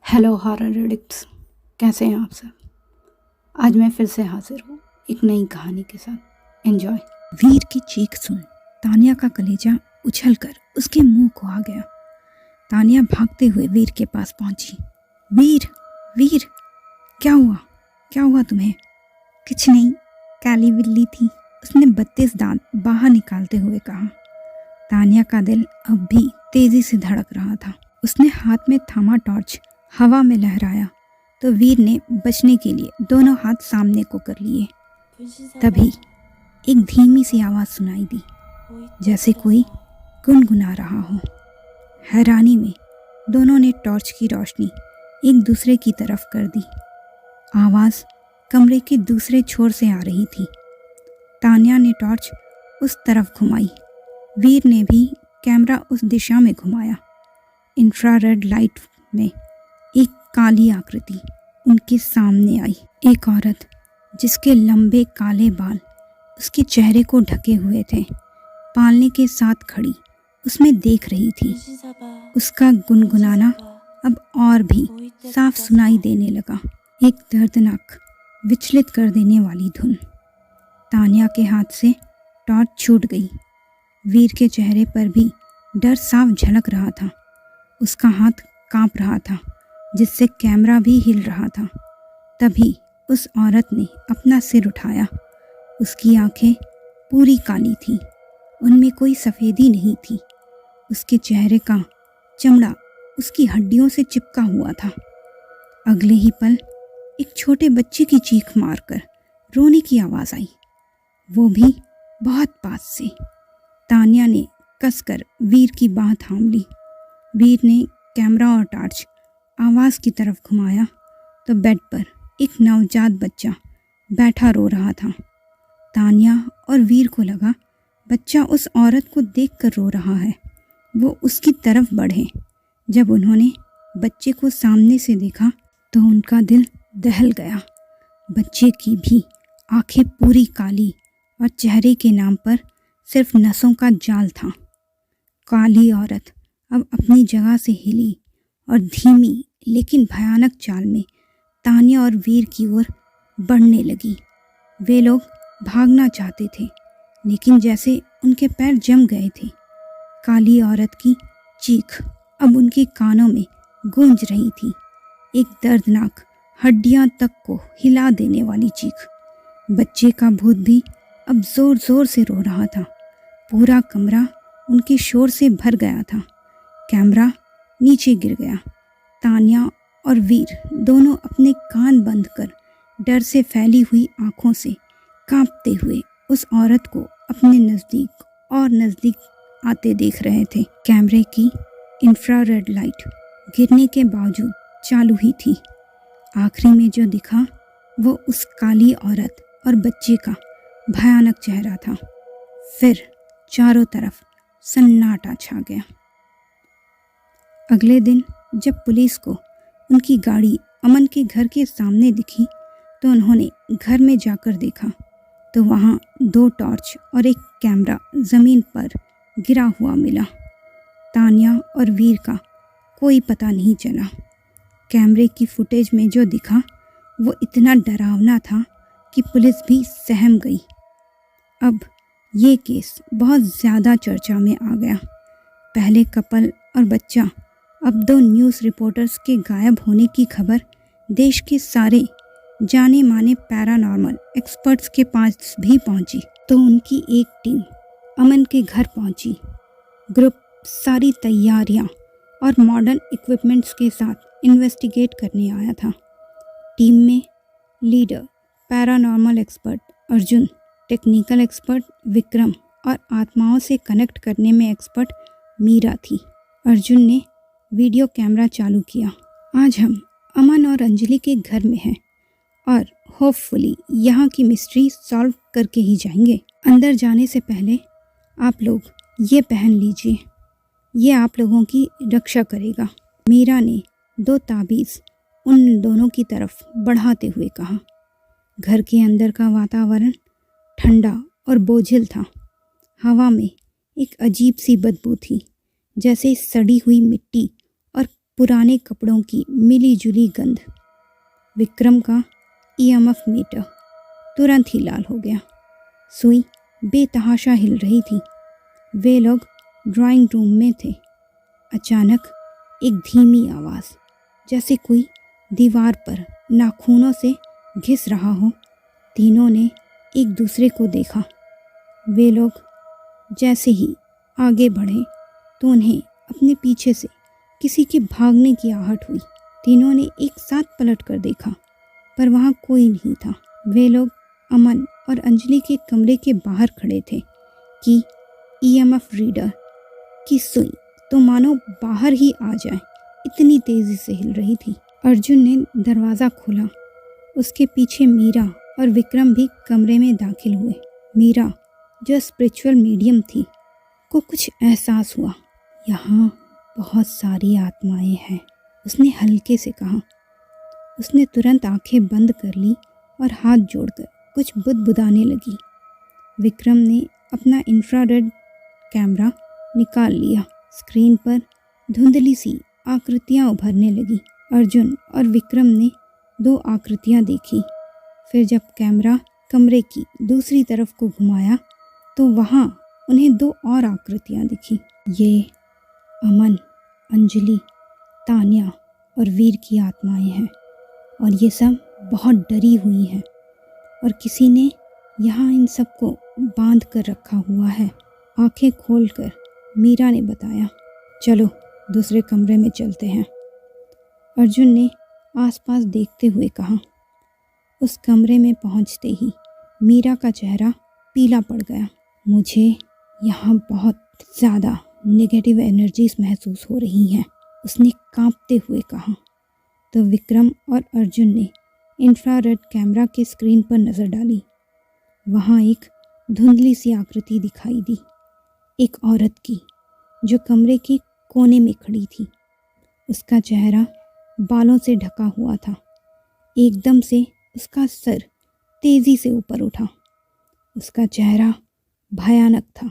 Hello horror addicts, कैसे हैं आप सब। आज मैं फिर से हाजिर हूँ एक नई कहानी के साथ। एंजॉय। वीर की चीख सुन तानिया का कलेजा उछलकर उसके मुंह को आ गया। तानिया भागते हुए वीर के पास पहुंची। वीर, वीर, क्या हुआ? क्या हुआ तुम्हें? कुछ नहीं, काली बिल्ली थी, उसने 32 दांत बाहर निकालते हुए कहा। तानिया का दिल अब भी तेजी से धड़क रहा था। उसने हाथ में थामा टॉर्च हवा में लहराया तो वीर ने बचने के लिए दोनों हाथ सामने को कर लिए। तभी एक धीमी सी आवाज़ सुनाई दी, जैसे कोई गुनगुना रहा हो। हैरानी में दोनों ने टॉर्च की रोशनी एक दूसरे की तरफ कर दी। आवाज़ कमरे के दूसरे छोर से आ रही थी। तानिया ने टॉर्च उस तरफ घुमाई, वीर ने भी कैमरा उस दिशा में घुमाया। इंफ्रारेड लाइट में एक काली आकृति उनके सामने आई। एक औरत जिसके लंबे काले बाल उसके चेहरे को ढके हुए थे, पालने के साथ खड़ी उसमें देख रही थी। उसका गुनगुनाना अब और भी साफ सुनाई देने लगा, एक दर्दनाक, विचलित कर देने वाली धुन। तानिया के हाथ से टॉर्च छूट गई। वीर के चेहरे पर भी डर साफ झलक रहा था। उसका हाथ कांप रहा था, जिससे कैमरा भी हिल रहा था। तभी उस औरत ने अपना सिर उठाया। उसकी आंखें पूरी काली थी, उनमें कोई सफ़ेदी नहीं थी। उसके चेहरे का चमड़ा उसकी हड्डियों से चिपका हुआ था। अगले ही पल एक छोटे बच्चे की चीख मारकर रोने की आवाज़ आई, वो भी बहुत पास से। तानिया ने कसकर वीर की बाह थाम ली। वीर ने कैमरा और टॉर्च आवाज़ की तरफ घुमाया तो बेड पर एक नवजात बच्चा बैठा रो रहा था। तानिया और वीर को लगा बच्चा उस औरत को देखकर रो रहा है। वो उसकी तरफ बढ़े। जब उन्होंने बच्चे को सामने से देखा तो उनका दिल दहल गया। बच्चे की भी आंखें पूरी काली और चेहरे के नाम पर सिर्फ नसों का जाल था। काली औरत अब अपनी जगह से हिली और धीमी लेकिन भयानक चाल में तानिया और वीर की ओर बढ़ने लगी। वे लोग भागना चाहते थे, लेकिन जैसे उनके पैर जम गए थे। काली औरत की चीख अब उनके कानों में गूंज रही थी, एक दर्दनाक, हड्डियां तक को हिला देने वाली चीख। बच्चे का भूत भी अब जोर जोर से रो रहा था। पूरा कमरा उनके शोर से भर गया था। कैमरा नीचे गिर गया। तानिया और वीर दोनों अपने कान बंद कर डर से फैली हुई आंखों से कांपते हुए उस औरत को अपने नज़दीक और नज़दीक आते देख रहे थे। कैमरे की इंफ्रारेड लाइट गिरने के बावजूद चालू ही थी। आखिरी में जो दिखा वो उस काली औरत और बच्चे का भयानक चेहरा था। फिर चारों तरफ सन्नाटा छा गया। अगले दिन जब पुलिस को उनकी गाड़ी अमन के घर के सामने दिखी तो उन्होंने घर में जाकर देखा तो वहाँ 2 टॉर्च और एक कैमरा ज़मीन पर गिरा हुआ मिला। तानिया और वीर का कोई पता नहीं चला। कैमरे की फुटेज में जो दिखा वो इतना डरावना था कि पुलिस भी सहम गई। अब ये केस बहुत ज़्यादा चर्चा में आ गया। पहले कपल और बच्चा, अब 2 न्यूज़ रिपोर्टर्स के गायब होने की खबर देश के सारे जाने माने पैरानॉर्मल एक्सपर्ट्स के पास भी पहुंची। तो उनकी एक टीम अमन के घर पहुंची। ग्रुप सारी तैयारियां और मॉडर्न इक्विपमेंट्स के साथ इन्वेस्टिगेट करने आया था। टीम में leader paranormal expert Arjun, technical expert Vikram और आत्माओं से कनेक्ट करने में एक्सपर्ट मीरा थी। अर्जुन ने वीडियो कैमरा चालू किया। आज हम अमन और अंजलि के घर में हैं और होपफुली यहाँ की मिस्ट्री सॉल्व करके ही जाएंगे। अंदर जाने से पहले आप लोग ये पहन लीजिए, ये आप लोगों की रक्षा करेगा। मीरा ने 2 ताबीज़ उन दोनों की तरफ बढ़ाते हुए कहा। घर के अंदर का वातावरण ठंडा और बोझिल था। हवा में एक अजीब सी बदबू थी, जैसे सड़ी हुई मिट्टी और पुराने कपड़ों की मिली जुली गंध। विक्रम का ईएमएफ मीटर तुरंत ही लाल हो गया। सुई बेतहाशा हिल रही थी। वे लोग ड्राइंग रूम में थे। अचानक एक धीमी आवाज़, जैसे कोई दीवार पर नाखूनों से घिस रहा हो। तीनों ने एक दूसरे को देखा। वे लोग जैसे ही आगे बढ़े तो उन्हें अपने पीछे से किसी के भागने की आहट हुई। तीनों ने एक साथ पलट कर देखा, पर वहाँ कोई नहीं था। वे लोग अमन और अंजलि के कमरे के बाहर खड़े थे कि ईएमएफ रीडर की सुई तो मानो बाहर ही आ जाए, इतनी तेज़ी से हिल रही थी। अर्जुन ने दरवाज़ा खोला। उसके पीछे मीरा और विक्रम भी कमरे में दाखिल हुए। मीरा, जो स्पिरिचुअल मीडियम थी, को कुछ एहसास हुआ। यहाँ बहुत सारी आत्माएं हैं, उसने हल्के से कहा। उसने तुरंत आंखें बंद कर ली और हाथ जोड़कर कुछ बुदबुदाने लगी। विक्रम ने अपना इंफ्रारेड कैमरा निकाल लिया। स्क्रीन पर धुंधली सी आकृतियाँ उभरने लगी। अर्जुन और विक्रम ने 2 आकृतियाँ देखी। फिर जब कैमरा कमरे की दूसरी तरफ को घुमाया तो वहाँ उन्हें 2 और आकृतियाँ दिखी। ये अमन, अंजलि, तान्या और वीर की आत्माएं हैं और ये सब बहुत डरी हुई हैं और किसी ने यहाँ इन सबको बांध कर रखा हुआ है। आंखें खोलकर मीरा ने बताया, चलो दूसरे कमरे में चलते हैं। अर्जुन ने आसपास देखते हुए कहा। उस कमरे में पहुँचते ही मीरा का चेहरा पीला पड़ गया। मुझे यहाँ बहुत ज़्यादा नेगेटिव एनर्जीज महसूस हो रही हैं, उसने कांपते हुए कहा। तो विक्रम और अर्जुन ने इंफ्रारेड कैमरा के स्क्रीन पर नज़र डाली। वहाँ एक धुंधली सी आकृति दिखाई दी, एक औरत की, जो कमरे के कोने में खड़ी थी। उसका चेहरा बालों से ढका हुआ था। एकदम से उसका सर तेज़ी से ऊपर उठा। उसका चेहरा भयानक था।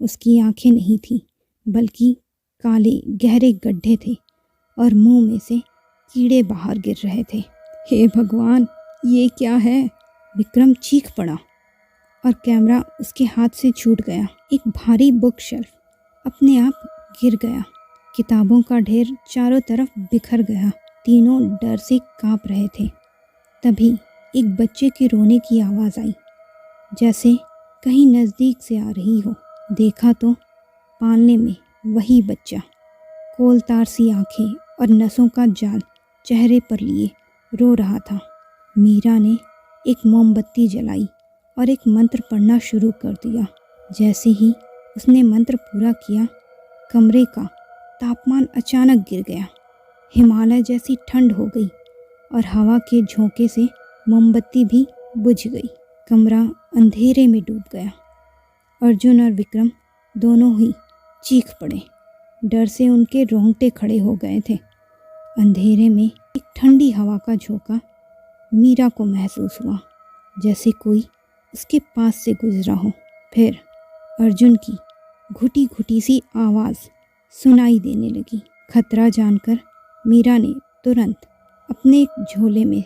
उसकी आंखें नहीं थीं, बल्कि काले गहरे गड्ढे थे और मुंह में से कीड़े बाहर गिर रहे थे। हे भगवान, ये क्या है? विक्रम चीख पड़ा और कैमरा उसके हाथ से छूट गया। एक भारी बुक शेल्फ अपने आप गिर गया। किताबों का ढेर चारों तरफ बिखर गया। तीनों डर से कांप रहे थे। तभी एक बच्चे के रोने की आवाज़ आई, जैसे कहीं नज़दीक से आ रही हो। देखा तो पालने में वही बच्चा, कोलतार सी आंखें और नसों का जाल चेहरे पर लिए रो रहा था। मीरा ने एक मोमबत्ती जलाई और एक मंत्र पढ़ना शुरू कर दिया। जैसे ही उसने मंत्र पूरा किया, कमरे का तापमान अचानक गिर गया। हिमालय जैसी ठंड हो गई और हवा के झोंके से मोमबत्ती भी बुझ गई। कमरा अंधेरे में डूब गया। अर्जुन और विक्रम दोनों ही चीख पड़े। डर से उनके रोंगटे खड़े हो गए थे। अंधेरे में एक ठंडी हवा का झोंका मीरा को महसूस हुआ, जैसे कोई उसके पास से गुजरा हो। फिर अर्जुन की घुटी घुटी सी आवाज़ सुनाई देने लगी। खतरा जानकर मीरा ने तुरंत अपने एक झोले में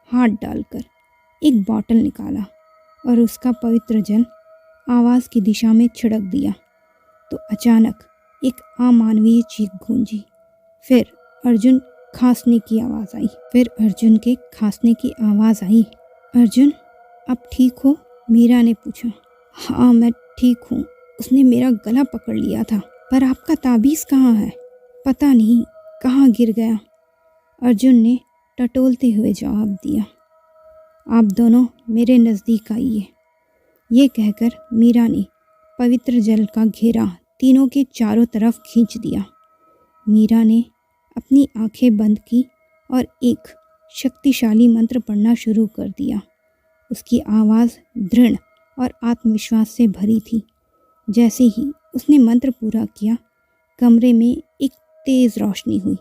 हाथ डालकर एक बॉटल निकाला और उसका पवित्र जल आवाज़ की दिशा में छिड़क दिया। तो अचानक एक अमानवीय चीख गूंजी। फिर अर्जुन खांसने की आवाज़ आई। अर्जुन, आप ठीक हो? मीरा ने पूछा। हाँ, मैं ठीक हूँ। उसने मेरा गला पकड़ लिया था, पर आपका ताबीज़ कहाँ है? पता नहीं कहाँ गिर गया, अर्जुन ने टटोलते हुए जवाब दिया। आप दोनों मेरे नज़दीक आइए। ये कहकर मीरा ने पवित्र जल का घेरा तीनों के चारों तरफ खींच दिया। मीरा ने अपनी आंखें बंद की और एक शक्तिशाली मंत्र पढ़ना शुरू कर दिया। उसकी आवाज़ दृढ़ और आत्मविश्वास से भरी थी। जैसे ही उसने मंत्र पूरा किया, कमरे में एक तेज़ रोशनी हुई,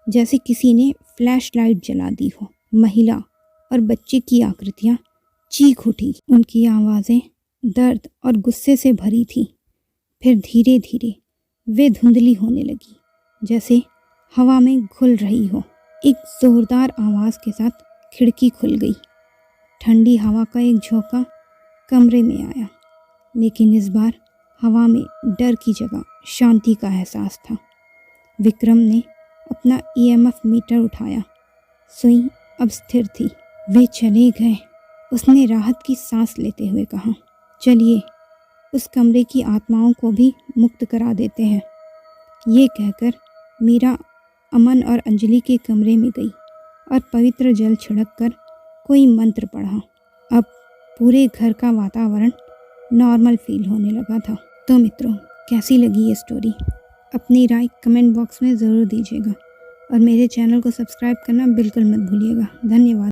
जैसे किसी ने फ्लैश लाइट जला दी हो। महिला और बच्चे की आकृतियाँ चीख उठी। उनकी आवाज़ें दर्द और गुस्से से भरी थीं। फिर धीरे धीरे वे धुंधली होने लगी, जैसे हवा में घुल रही हो। एक जोरदार आवाज़ के साथ खिड़की खुल गई। ठंडी हवा का एक झोंका कमरे में आया, लेकिन इस बार हवा में डर की जगह शांति का एहसास था। विक्रम ने अपना ईएमएफ मीटर उठाया। सुई अब स्थिर थी। वे चले गए, उसने राहत की सांस लेते हुए कहा। चलिए उस कमरे की आत्माओं को भी मुक्त करा देते हैं। ये कहकर मीरा अमन और अंजलि के कमरे में गई और पवित्र जल छिड़क कर कोई मंत्र पढ़ा। अब पूरे घर का वातावरण नॉर्मल फील होने लगा था। तो मित्रों, कैसी लगी ये स्टोरी? अपनी राय कमेंट बॉक्स में ज़रूर दीजिएगा और मेरे चैनल को सब्सक्राइब करना बिल्कुल मत भूलिएगा। धन्यवाद।